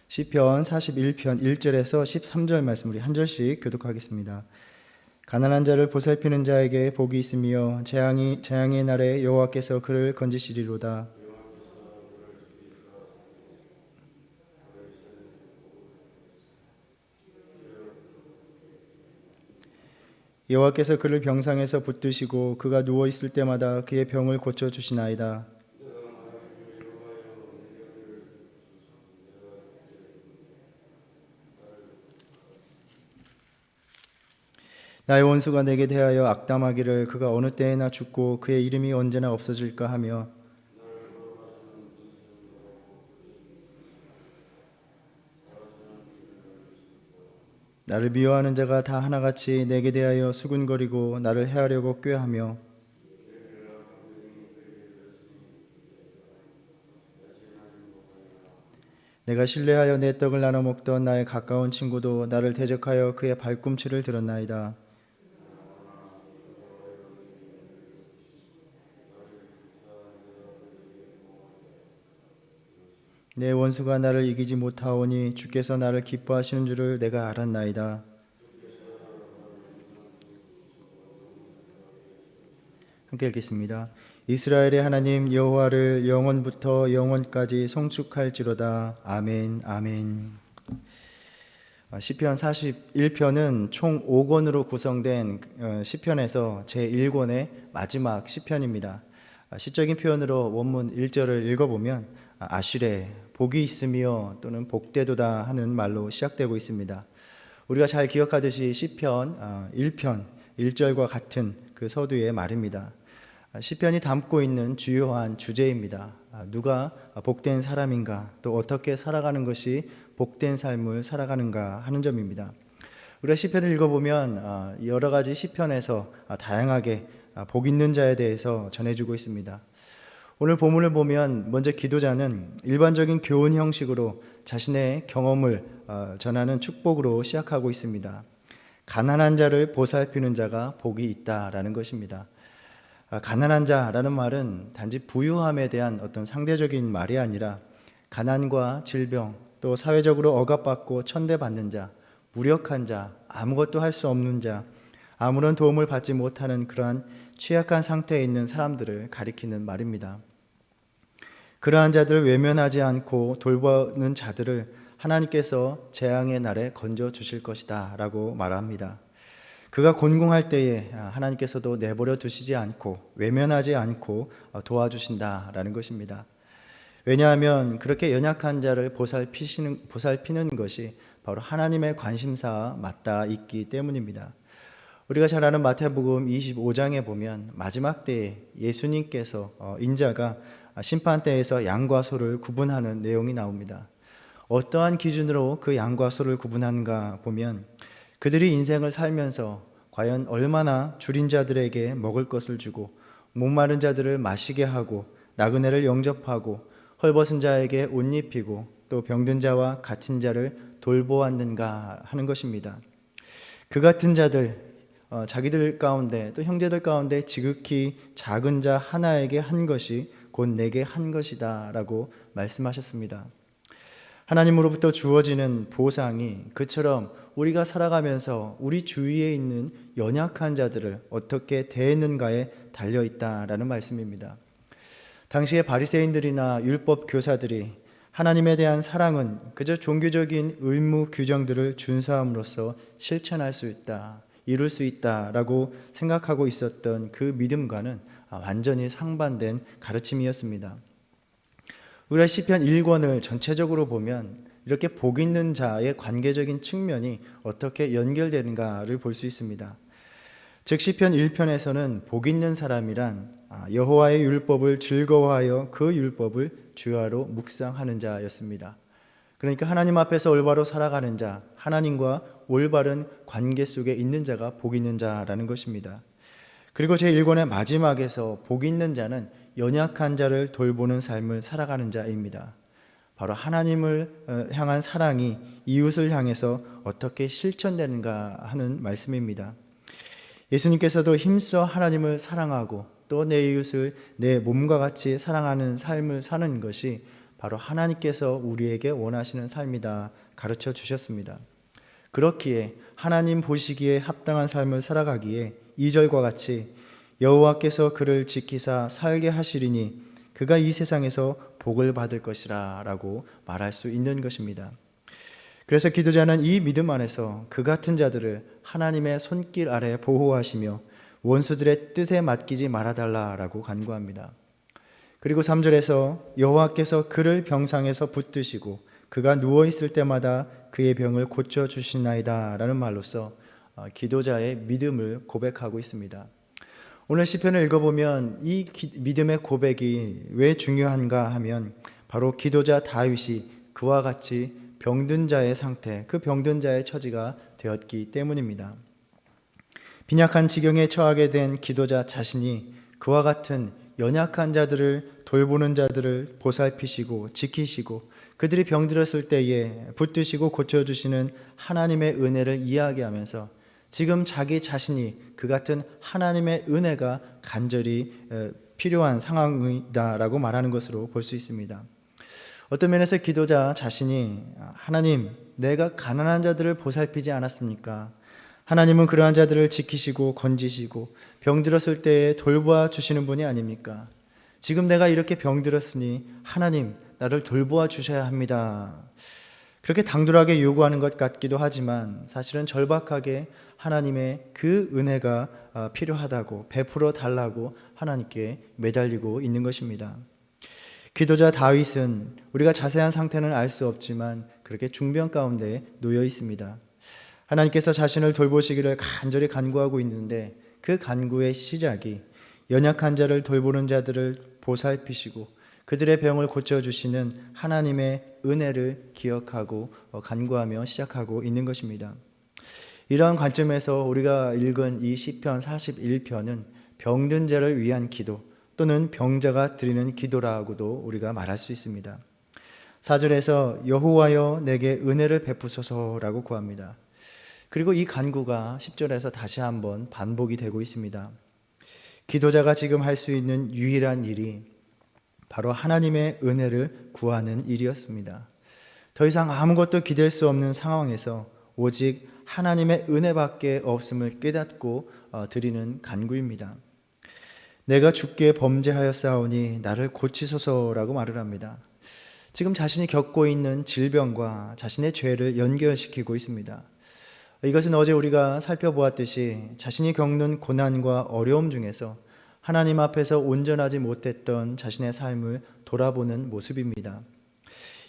시편 41편 1절에서 13절 말씀 우리 한 절씩 교독하겠습니다. 가난한 자를 보살피는 자에게 복이 있으며 재앙의 날에 여호와께서 그를 건지시리로다. 여호와께서 그를 병상에서 붙드시고 그가 누워 있을 때마다 그의 병을 고쳐 주시나이다. 나의 원수가 내게 대하여 악담하기를 그가 어느 때에나 죽고 그의 이름이 언제나 없어질까 하며 나를 미워하는 자가 다 하나같이 내게 대하여 수군거리고 나를 해하려고 꾀하며 내가 신뢰하여 내 떡을 나눠 먹던 나의 가까운 친구도 나를 대적하여 그의 발꿈치를 들었나이다. 내 원수가 나를 이기지 못하오니 주께서 나를 기뻐하시는 줄을 내가 알았나이다. 함께 읽겠습니다. 이스라엘의 하나님 여호와를 영원부터 영원까지 송축할지로다. 아멘. 아멘. 시편 41편은 총 5권으로 구성된 시편에서 제1권의 마지막 시편입니다. 시적인 표현으로 원문 1절을 읽어보면 아시레, 복이 있으며 또는 복되도다 하는 말로 시작되고 있습니다. 우리가 잘 기억하듯이 시편 1편 1절과 같은 그 서두의 말입니다. 시편이 담고 있는 주요한 주제입니다. 누가 복된 사람인가, 또 어떻게 살아가는 것이 복된 삶을 살아가는가 하는 점입니다. 우리가 시편을 읽어보면 여러 가지 시편에서 다양하게 복 있는 자에 대해서 전해주고 있습니다. 오늘 본문을 보면 먼저 기도자는 일반적인 교훈 형식으로 자신의 경험을 전하는 축복으로 시작하고 있습니다. 가난한 자를 보살피는 자가 복이 있다라는 것입니다. 가난한 자라는 말은 단지 부유함에 대한 어떤 상대적인 말이 아니라 가난과 질병, 또 사회적으로 억압받고 천대받는 자, 무력한 자, 아무것도 할 수 없는 자, 아무런 도움을 받지 못하는 그러한 취약한 상태에 있는 사람들을 가리키는 말입니다. 그러한 자들을 외면하지 않고 돌보는 자들을 하나님께서 재앙의 날에 건져 주실 것이다 라고 말합니다. 그가 곤궁할 때에 하나님께서도 내버려 두시지 않고 외면하지 않고 도와주신다라는 것입니다. 왜냐하면 그렇게 연약한 자를 보살피는 것이 바로 하나님의 관심사와 맞닿아 있기 때문입니다. 우리가 잘 아는 마태복음 25장에 보면 마지막 때에 예수님께서 인자가 심판대에서 양과 소를 구분하는 내용이 나옵니다. 어떠한 기준으로 그 양과 소를 구분하는가 보면 그들이 인생을 살면서 과연 얼마나 줄인 자들에게 먹을 것을 주고 목마른 자들을 마시게 하고 나그네를 영접하고 헐벗은 자에게 옷 입히고 또 병든 자와 갇힌 자를 돌보았는가 하는 것입니다. 그 같은 자들, 자기들 가운데 또 형제들 가운데 지극히 작은 자 하나에게 한 것이 곧 내게 한 것이다 라고 말씀하셨습니다. 하나님으로부터 주어지는 보상이 그처럼 우리가 살아가면서 우리 주위에 있는 연약한 자들을 어떻게 대했는가에 달려있다라는 말씀입니다. 당시의 바리새인들이나 율법 교사들이 하나님에 대한 사랑은 그저 종교적인 의무 규정들을 준수함으로써 실천할 수 있다, 이룰 수 있다라고 생각하고 있었던 그 믿음과는 완전히 상반된 가르침이었습니다. 우리가 시편 1권을 전체적으로 보면 이렇게 복 있는 자의 관계적인 측면이 어떻게 연결되는가를 볼 수 있습니다. 즉 시편 1편에서는 복 있는 사람이란 여호와의 율법을 즐거워하여 그 율법을 주야로 묵상하는 자였습니다. 그러니까 하나님 앞에서 올바로 살아가는 자, 하나님과 올바른 관계 속에 있는 자가 복 있는 자라는 것입니다. 그리고 제1권의 마지막에서 복 있는 자는 연약한 자를 돌보는 삶을 살아가는 자입니다. 바로 하나님을 향한 사랑이 이웃을 향해서 어떻게 실천되는가 하는 말씀입니다. 예수님께서도 힘써 하나님을 사랑하고 또 내 이웃을 내 몸과 같이 사랑하는 삶을 사는 것이 바로 하나님께서 우리에게 원하시는 삶이다 가르쳐 주셨습니다. 그렇기에 하나님 보시기에 합당한 삶을 살아가기에 2절과 같이 여호와께서 그를 지키사 살게 하시리니 그가 이 세상에서 복을 받을 것이라 라고 말할 수 있는 것입니다. 그래서 기도자는 이 믿음 안에서 그 같은 자들을 하나님의 손길 아래 보호하시며 원수들의 뜻에 맡기지 말아달라라고 간구합니다. 그리고 3절에서 여호와께서 그를 병상에서 붙드시고 그가 누워있을 때마다 그의 병을 고쳐주시나이다 라는 말로써 기도자의 믿음을 고백하고 있습니다. 오늘 시편을 읽어보면 이 믿음의 고백이 왜 중요한가 하면 바로 기도자 다윗이 그와 같이 병든 자의 상태, 그 병든 자의 처지가 되었기 때문입니다. 빈약한 지경에 처하게 된 기도자 자신이 그와 같은 연약한 자들을 돌보는 자들을 보살피시고 지키시고 그들이 병들었을 때에 붙드시고 고쳐주시는 하나님의 은혜를 이야기하면서 지금 자기 자신이 그 같은 하나님의 은혜가 간절히 필요한 상황이다라고 말하는 것으로 볼 수 있습니다. 어떤 면에서 기도자 자신이 하나님, 내가 가난한 자들을 보살피지 않았습니까? 하나님은 그러한 자들을 지키시고 건지시고 병들었을 때에 돌보아 주시는 분이 아닙니까? 지금 내가 이렇게 병들었으니 하나님, 나를 돌보아 주셔야 합니다. 그렇게 당돌하게 요구하는 것 같기도 하지만 사실은 절박하게 하나님의 그 은혜가 필요하다고 베풀어 달라고 하나님께 매달리고 있는 것입니다. 기도자 다윗은 우리가 자세한 상태는 알 수 없지만 그렇게 중병 가운데 놓여 있습니다. 하나님께서 자신을 돌보시기를 간절히 간구하고 있는데 그 간구의 시작이 연약한 자를 돌보는 자들을 보살피시고 그들의 병을 고쳐주시는 하나님의 은혜를 기억하고 간구하며 시작하고 있는 것입니다. 이러한 관점에서 우리가 읽은 이 시편 41편은 병든 자를 위한 기도 또는 병자가 드리는 기도라고도 우리가 말할 수 있습니다. 4절에서 여호와여 내게 은혜를 베푸소서라고 구합니다. 그리고 이 간구가 10절에서 다시 한번 반복이 되고 있습니다. 기도자가 지금 할 수 있는 유일한 일이 바로 하나님의 은혜를 구하는 일이었습니다. 더 이상 아무것도 기댈 수 없는 상황에서 오직 하나님의 은혜밖에 없음을 깨닫고 드리는 간구입니다. 내가 주께 범죄하였사오니 나를 고치소서라고 말을 합니다. 지금 자신이 겪고 있는 질병과 자신의 죄를 연결시키고 있습니다. 이것은 어제 우리가 살펴보았듯이 자신이 겪는 고난과 어려움 중에서 하나님 앞에서 온전하지 못했던 자신의 삶을 돌아보는 모습입니다.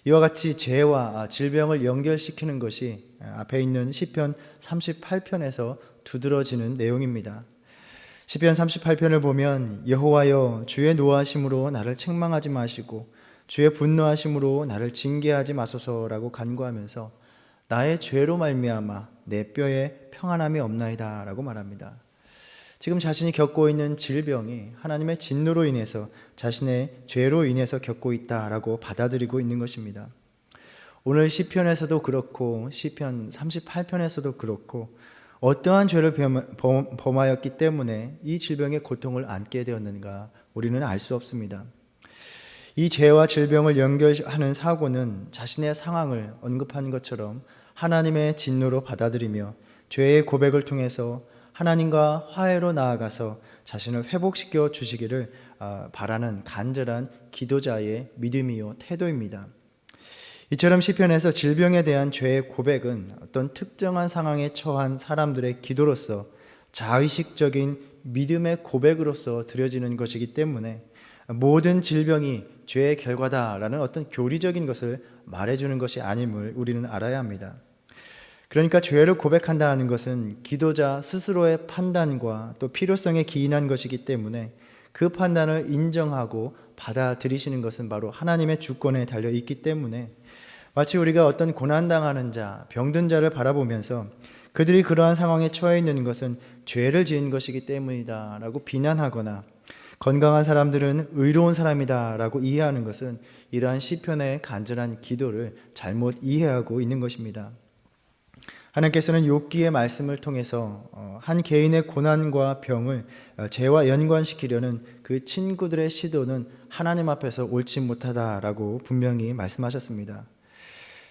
이와 같이 죄와 질병을 연결시키는 것이 앞에 있는 시편 38편에서 두드러지는 내용입니다. 시편 38편을 보면 여호와여 주의 노하심으로 나를 책망하지 마시고 주의 분노하심으로 나를 징계하지 마소서라고 간구하면서 나의 죄로 말미암아 내 뼈에 평안함이 없나이다 라고 말합니다. 지금 자신이 겪고 있는 질병이 하나님의 진노로 인해서 자신의 죄로 인해서 겪고 있다라고 받아들이고 있는 것입니다. 오늘 시편에서도 그렇고 시편 38편에서도 그렇고 어떠한 죄를 범하였기 때문에 이 질병의 고통을 안게 되었는가 우리는 알 수 없습니다. 이 죄와 질병을 연결하는 사고는 자신의 상황을 언급한 것처럼 하나님의 진노로 받아들이며 죄의 고백을 통해서 하나님과 화해로 나아가서 자신을 회복시켜 주시기를 바라는 간절한 기도자의 믿음이요 태도입니다. 이처럼 시편에서 질병에 대한 죄의 고백은 어떤 특정한 상황에 처한 사람들의 기도로서 자의식적인 믿음의 고백으로서 드려지는 것이기 때문에 모든 질병이 죄의 결과다라는 어떤 교리적인 것을 말해주는 것이 아님을 우리는 알아야 합니다. 그러니까 죄를 고백한다는 것은 기도자 스스로의 판단과 또 필요성에 기인한 것이기 때문에 그 판단을 인정하고 받아들이시는 것은 바로 하나님의 주권에 달려 있기 때문에 마치 우리가 어떤 고난당하는 자, 병든 자를 바라보면서 그들이 그러한 상황에 처해 있는 것은 죄를 지은 것이기 때문이다 라고 비난하거나 건강한 사람들은 의로운 사람이다 라고 이해하는 것은 이러한 시편의 간절한 기도를 잘못 이해하고 있는 것입니다. 하나님께서는 욥기의 말씀을 통해서 한 개인의 고난과 병을 죄와 연관시키려는 그 그 친구들의 시도는 하나님 앞에서 옳지 못하다라고 분명히 말씀하셨습니다.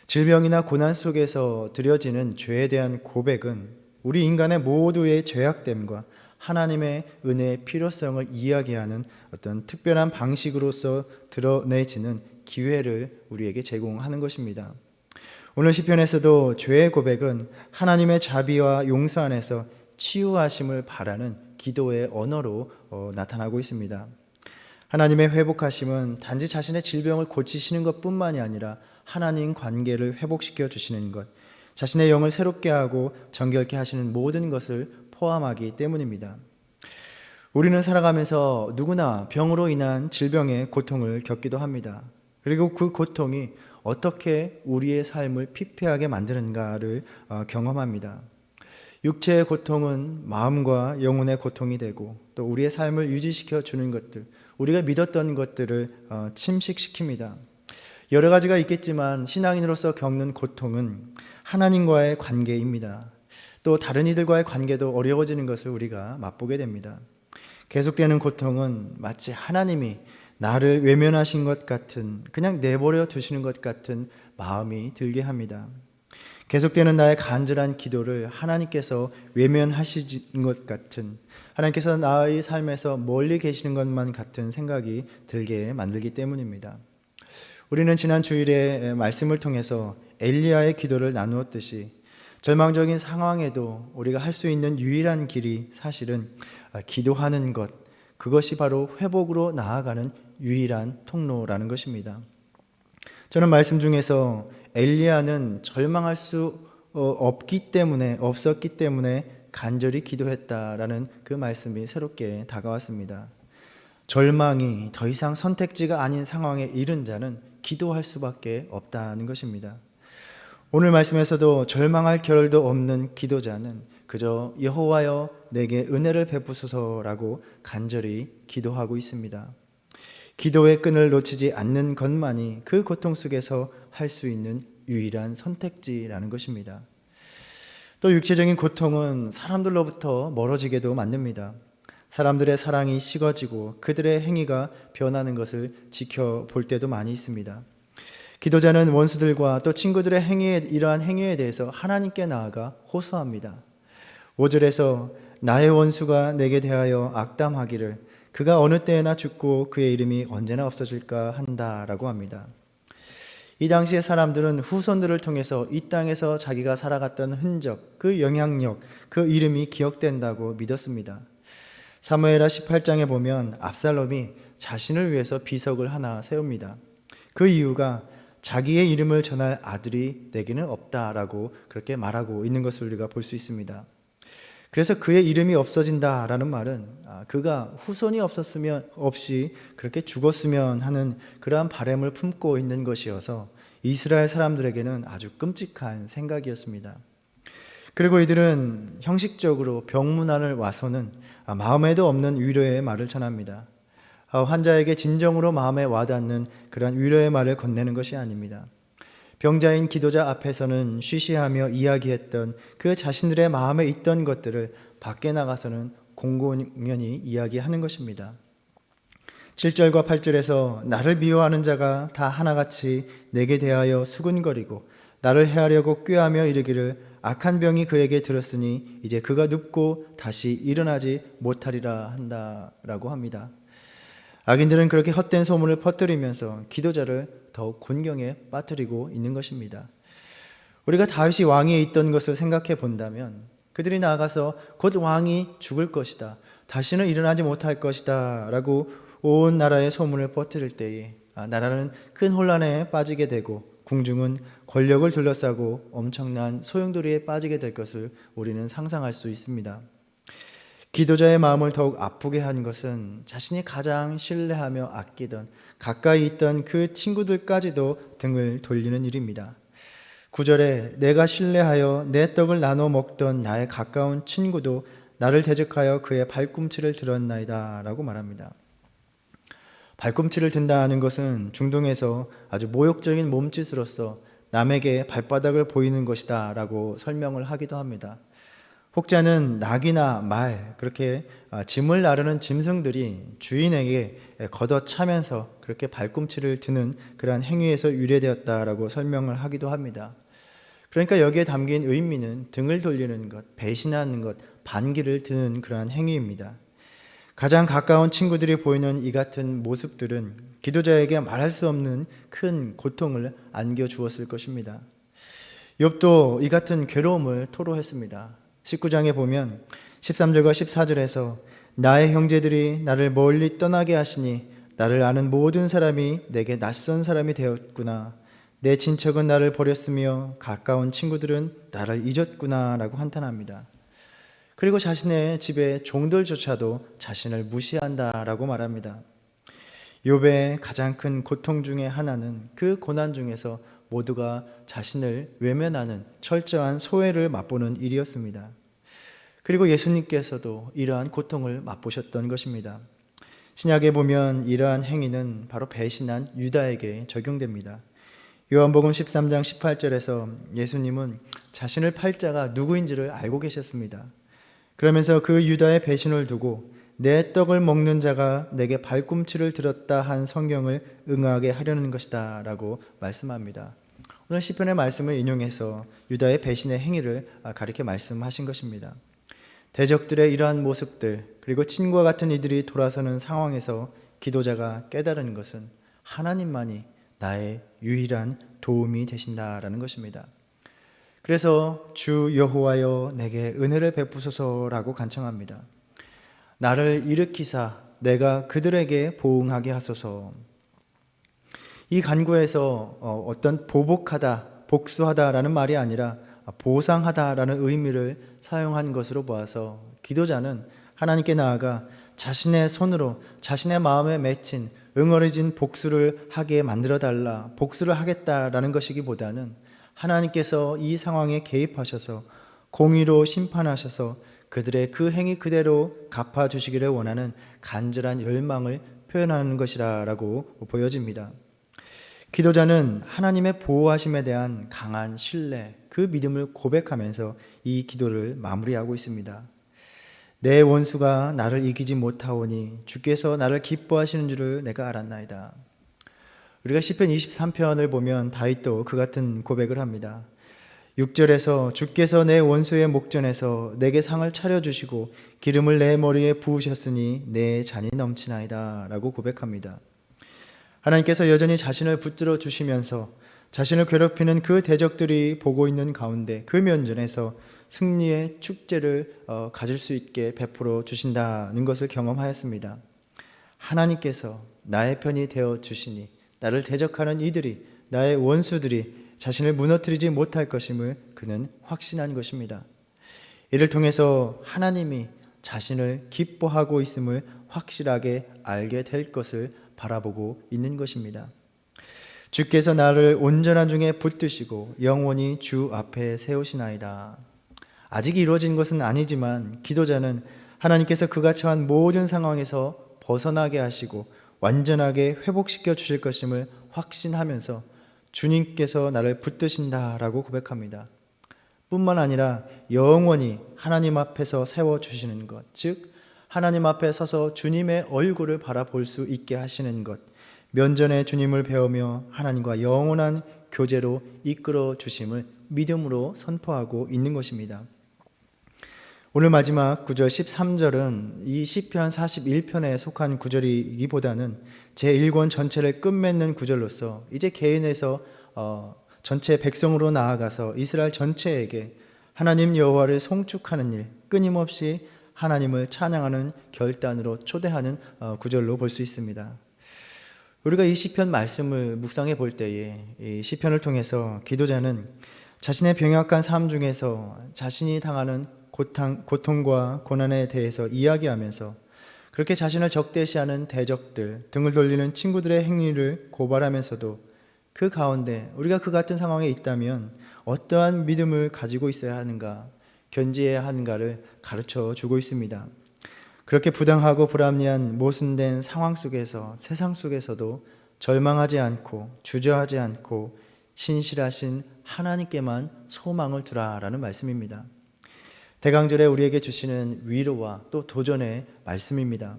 질병이나 고난 속에서 드려지는 죄에 대한 고백은 우리 인간의 모두의 죄악됨과 하나님의 은혜의 필요성을 이야기하는 어떤 특별한 방식으로서 드러내지는 기회를 우리에게 제공하는 것입니다. 오늘 시편에서도 죄의 고백은 하나님의 자비와 용서 안에서 치유하심을 바라는 기도의 언어로 나타나고 있습니다. 하나님의 회복하심은 단지 자신의 질병을 고치시는 것뿐만이 아니라 하나님 관계를 회복시켜 주시는 것, 자신의 영을 새롭게 하고 정결케 하시는 모든 것을 포함하기 때문입니다. 우리는 살아가면서 누구나 병으로 인한 질병의 고통을 겪기도 합니다. 그리고 그 고통이 어떻게 우리의 삶을 피폐하게 만드는가를 경험합니다. 육체의 고통은 마음과 영혼의 고통이 되고 또 우리의 삶을 유지시켜 주는 것들, 우리가 믿었던 것들을 침식시킵니다. 여러 가지가 있겠지만 신앙인으로서 겪는 고통은 하나님과의 관계입니다. 또 다른 이들과의 관계도 어려워지는 것을 우리가 맛보게 됩니다. 계속되는 고통은 마치 하나님이 나를 외면하신 것 같은, 그냥 내버려 두시는 것 같은 마음이 들게 합니다. 계속되는 나의 간절한 기도를 하나님께서 외면하시는 것 같은, 하나님께서 나의 삶에서 멀리 계시는 것만 같은 생각이 들게 만들기 때문입니다. 우리는 지난 주일에 말씀을 통해서 엘리야의 기도를 나누었듯이 절망적인 상황에도 우리가 할 수 있는 유일한 길이 사실은 기도하는 것, 그것이 바로 회복으로 나아가는 유일한 통로라는 것입니다. 저는 말씀 중에서 엘리야는 절망할 수 없었기 때문에 간절히 기도했다라는 그 말씀이 새롭게 다가왔습니다. 절망이 더 이상 선택지가 아닌 상황에 이른 자는 기도할 수밖에 없다는 것입니다. 오늘 말씀에서도 절망할 겨를도 없는 기도자는 그저 여호와여 내게 은혜를 베푸소서라고 간절히 기도하고 있습니다. 기도의 끈을 놓치지 않는 것만이 그 고통 속에서 할 수 있는 유일한 선택지라는 것입니다. 또 육체적인 고통은 사람들로부터 멀어지게도 만듭니다. 사람들의 사랑이 식어지고 그들의 행위가 변하는 것을 지켜볼 때도 많이 있습니다. 기도자는 원수들과 또 친구들의 이러한 행위에 대해서 하나님께 나아가 호소합니다. 5절에서 나의 원수가 내게 대하여 악담하기를 그가 어느 때나 죽고 그의 이름이 언제나 없어질까 한다라고 합니다. 이 당시의 사람들은 후손들을 통해서 이 땅에서 자기가 살아갔던 흔적, 그 영향력, 그 이름이 기억된다고 믿었습니다. 사무엘하 18장에 보면 압살롬이 자신을 위해서 비석을 하나 세웁니다. 그 이유가 자기의 이름을 전할 아들이 내게는 없다라고 그렇게 말하고 있는 것을 우리가 볼 수 있습니다. 그래서 그의 이름이 없어진다라는 말은 그가 후손이 없이 그렇게 죽었으면 하는 그러한 바람을 품고 있는 것이어서 이스라엘 사람들에게는 아주 끔찍한 생각이었습니다. 그리고 이들은 형식적으로 병문안을 와서는 마음에도 없는 위로의 말을 전합니다. 환자에게 진정으로 마음에 와닿는 그러한 위로의 말을 건네는 것이 아닙니다. 병자인 기도자 앞에서는 쉬쉬하며 이야기했던 그 자신들의 마음에 있던 것들을 밖에 나가서는 공공연히 이야기하는 것입니다. 7절과 8절에서 나를 미워하는 자가 다 하나같이 내게 대하여 수군거리고 나를 해하려고 꾀하며 이르기를 악한 병이 그에게 들었으니 이제 그가 눕고 다시 일어나지 못하리라 한다라고 합니다. 악인들은 그렇게 헛된 소문을 퍼뜨리면서 기도자를 더욱 곤경에 빠뜨리고 있는 것입니다. 우리가 다윗이 왕위에 있던 것을 생각해 본다면 그들이 나아가서 곧 왕이 죽을 것이다, 다시는 일어나지 못할 것이다 라고 온 나라의 소문을 퍼뜨릴 때에 나라는 큰 혼란에 빠지게 되고 궁중은 권력을 둘러싸고 엄청난 소용돌이에 빠지게 될 것을 우리는 상상할 수 있습니다. 기도자의 마음을 더욱 아프게 한 것은 자신이 가장 신뢰하며 아끼던 가까이 있던 그 친구들까지도 등을 돌리는 일입니다. 9절에 내가 신뢰하여 내 떡을 나눠 먹던 나의 가까운 친구도 나를 대적하여 그의 발꿈치를 들었나이다 라고 말합니다. 발꿈치를 든다는 것은 중동에서 아주 모욕적인 몸짓으로서 남에게 발바닥을 보이는 것이다 라고 설명을 하기도 합니다. 혹자는 낙이나 말, 그렇게 짐을 나르는 짐승들이 주인에게 걷어차면서 그렇게 발꿈치를 드는 그러한 행위에서 유래되었다라고 설명을 하기도 합니다. 그러니까 여기에 담긴 의미는 등을 돌리는 것, 배신하는 것, 반기를 드는 그러한 행위입니다. 가장 가까운 친구들이 보이는 이 같은 모습들은 기도자에게 말할 수 없는 큰 고통을 안겨주었을 것입니다. 욥도 이 같은 괴로움을 토로했습니다. 19장에 보면 13절과 14절에서 나의 형제들이 나를 멀리 떠나게 하시니 나를 아는 모든 사람이 내게 낯선 사람이 되었구나. 내 친척은 나를 버렸으며 가까운 친구들은 나를 잊었구나 라고 한탄합니다. 그리고 자신의 집의 종들조차도 자신을 무시한다라고 말합니다. 욥의 가장 큰 고통 중에 하나는 그 고난 중에서 모두가 자신을 외면하는 철저한 소외를 맛보는 일이었습니다. 그리고 예수님께서도 이러한 고통을 맛보셨던 것입니다. 신약에 보면 이러한 행위는 바로 배신한 유다에게 적용됩니다. 요한복음 13장 18절에서 예수님은 자신을 팔 자가 누구인지를 알고 계셨습니다. 그러면서 그 유다의 배신을 두고 내 떡을 먹는 자가 내게 발꿈치를 들었다 한 성경을 응하게 하려는 것이다 라고 말씀합니다. 오늘 시편의 말씀을 인용해서 유다의 배신의 행위를 가리켜 말씀하신 것입니다. 대적들의 이러한 모습들, 그리고 친구와 같은 이들이 돌아서는 상황에서 기도자가 깨달은 것은 하나님만이 나의 유일한 도움이 되신다라는 것입니다. 그래서 주 여호와여 내게 은혜를 베푸소서라고 간청합니다. 나를 일으키사 내가 그들에게 보응하게 하소서. 이 간구에서 어떤 보복하다, 복수하다라는 말이 아니라 보상하다라는 의미를 사용한 것으로 보아서 기도자는 하나님께 나아가 자신의 손으로 자신의 마음에 맺힌 응어리진 복수를 하게 만들어달라, 복수를 하겠다라는 것이기보다는 하나님께서 이 상황에 개입하셔서 공의로 심판하셔서 그들의 그 행위 그대로 갚아주시기를 원하는 간절한 열망을 표현하는 것이라고 보여집니다. 기도자는 하나님의 보호하심에 대한 강한 신뢰, 그 믿음을 고백하면서 이 기도를 마무리하고 있습니다. 내 원수가 나를 이기지 못하오니 주께서 나를 기뻐하시는 줄을 내가 알았나이다. 우리가 시편 23편을 보면 다윗도 그 같은 고백을 합니다. 6절에서 주께서 내 원수의 목전에서 내게 상을 차려주시고 기름을 내 머리에 부으셨으니 내 잔이 넘치나이다 라고 고백합니다. 하나님께서 여전히 자신을 붙들어 주시면서 자신을 괴롭히는 그 대적들이 보고 있는 가운데 그 면전에서 승리의 축제를 가질 수 있게 베풀어 주신다는 것을 경험하였습니다. 하나님께서 나의 편이 되어 주시니 나를 대적하는 이들이, 나의 원수들이 자신을 무너뜨리지 못할 것임을 그는 확신한 것입니다. 이를 통해서 하나님이 자신을 기뻐하고 있음을 확실하게 알게 될 것을 바라보고 있는 것입니다. 주께서 나를 온전한 중에 붙드시고 영원히 주 앞에 세우시나이다. 아직 이루어진 것은 아니지만 기도자는 하나님께서 그가 처한 모든 상황에서 벗어나게 하시고 완전하게 회복시켜 주실 것임을 확신하면서 주님께서 나를 붙드신다라고 고백합니다. 뿐만 아니라 영원히 하나님 앞에서 세워주시는 것, 즉 하나님 앞에 서서 주님의 얼굴을 바라볼 수 있게 하시는 것, 면전에 주님을 배우며 하나님과 영원한 교제로 이끌어 주심을 믿음으로 선포하고 있는 것입니다. 오늘 마지막 9절 13절은 이 시편 41편에 속한 구절이기보다는 제1권 전체를 끝맺는 구절로서 이제 개인에서 전체 백성으로 나아가서 이스라엘 전체에게 하나님 여호와를 송축하는 일, 끊임없이 하나님을 찬양하는 결단으로 초대하는 구절로 볼 수 있습니다. 우리가 이 시편 말씀을 묵상해 볼 때에 이 시편을 통해서 기도자는 자신의 병약한 삶 중에서 자신이 당하는 고통과 고난에 대해서 이야기하면서 그렇게 자신을 적대시하는 대적들, 등을 돌리는 친구들의 행위를 고발하면서도 그 가운데 우리가 그 같은 상황에 있다면 어떠한 믿음을 가지고 있어야 하는가, 견지해야 하는가를 가르쳐 주고 있습니다. 그렇게 부당하고 불합리한 모순된 상황 속에서, 세상 속에서도 절망하지 않고 주저하지 않고 신실하신 하나님께만 소망을 두라라는 말씀입니다. 대강절에 우리에게 주시는 위로와 또 도전의 말씀입니다.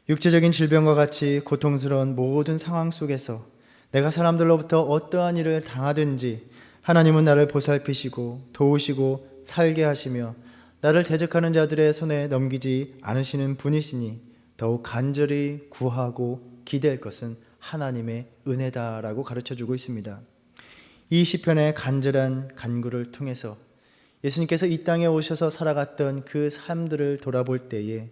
육체적인 질병과 같이 고통스러운 모든 상황 속에서 내가 사람들로부터 어떠한 일을 당하든지 하나님은 나를 보살피시고 도우시고 살게 하시며 나를 대적하는 자들의 손에 넘기지 않으시는 분이시니 더욱 간절히 구하고 기댈 것은 하나님의 은혜다라고 가르쳐주고 있습니다. 이 시편의 간절한 간구를 통해서 예수님께서 이 땅에 오셔서 살아갔던 그 삶들을 돌아볼 때에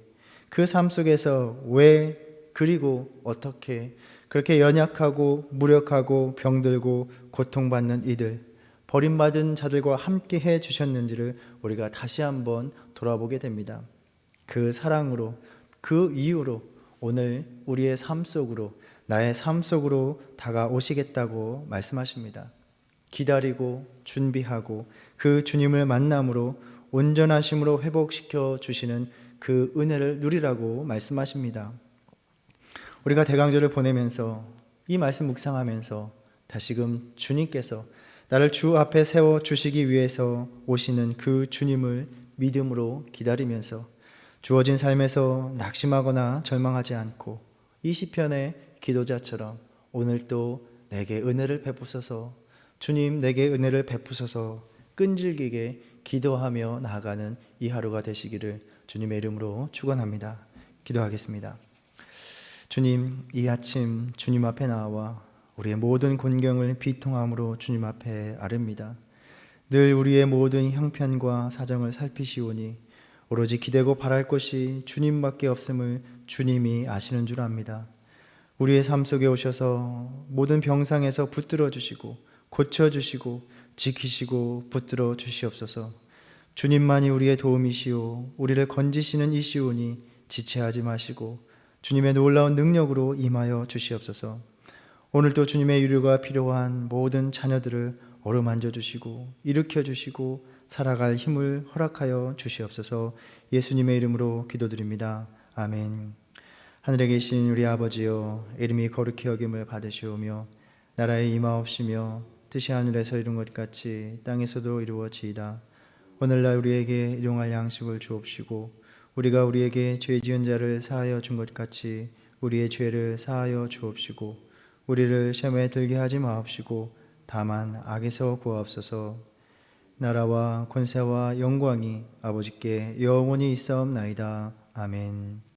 그 삶 속에서 왜 그리고 어떻게 그렇게 연약하고 무력하고 병들고 고통받는 이들, 버림받은 자들과 함께 해 주셨는지를 우리가 다시 한번 돌아보게 됩니다. 그 사랑으로, 그 이유로 오늘 우리의 삶 속으로, 나의 삶 속으로 다가오시겠다고 말씀하십니다. 기다리고 준비하고 그 주님을 만남으로 온전하심으로 회복시켜 주시는 그 은혜를 누리라고 말씀하십니다. 우리가 대강절을 보내면서 이 말씀 묵상하면서 다시금 주님께서 나를 주 앞에 세워 주시기 위해서 오시는 그 주님을 믿음으로 기다리면서 주어진 삶에서 낙심하거나 절망하지 않고 이 시편의 기도자처럼 오늘도 내게 은혜를 베푸소서, 주님 내게 은혜를 베푸소서 끈질기게 기도하며 나아가는 이 하루가 되시기를 주님의 이름으로 축원합니다. 기도하겠습니다. 주님, 이 아침 주님 앞에 나와 우리의 모든 곤경을 비통함으로 주님 앞에 아릅니다. 늘 우리의 모든 형편과 사정을 살피시오니 오로지 기대고 바랄 것이 주님밖에 없음을 주님이 아시는 줄 압니다. 우리의 삶 속에 오셔서 모든 병상에서 붙들어 주시고 고쳐주시고 지키시고 붙들어 주시옵소서. 주님만이 우리의 도움이시오 우리를 건지시는 이시오니 지체하지 마시고 주님의 놀라운 능력으로 임하여 주시옵소서. 오늘도 주님의 위로가 필요한 모든 자녀들을 어루만져 주시고 일으켜 주시고 살아갈 힘을 허락하여 주시옵소서. 예수님의 이름으로 기도드립니다. 아멘. 하늘에 계신 우리 아버지여, 이름이 거룩히 여김을 받으시오며 나라의 임하옵시며 뜻이 하늘에서 이룬 것 같이 땅에서도 이루어지이다. 오늘날 우리에게 일용할 양식을 주옵시고 우리가 우리에게 죄 지은 자를 사하여 준 것 같이 우리의 죄를 사하여 주옵시고 우리를 시험에 들게 하지 마옵시고 다만 악에서 구하옵소서. 나라와 권세와 영광이 아버지께 영원히 있사옵나이다. 아멘.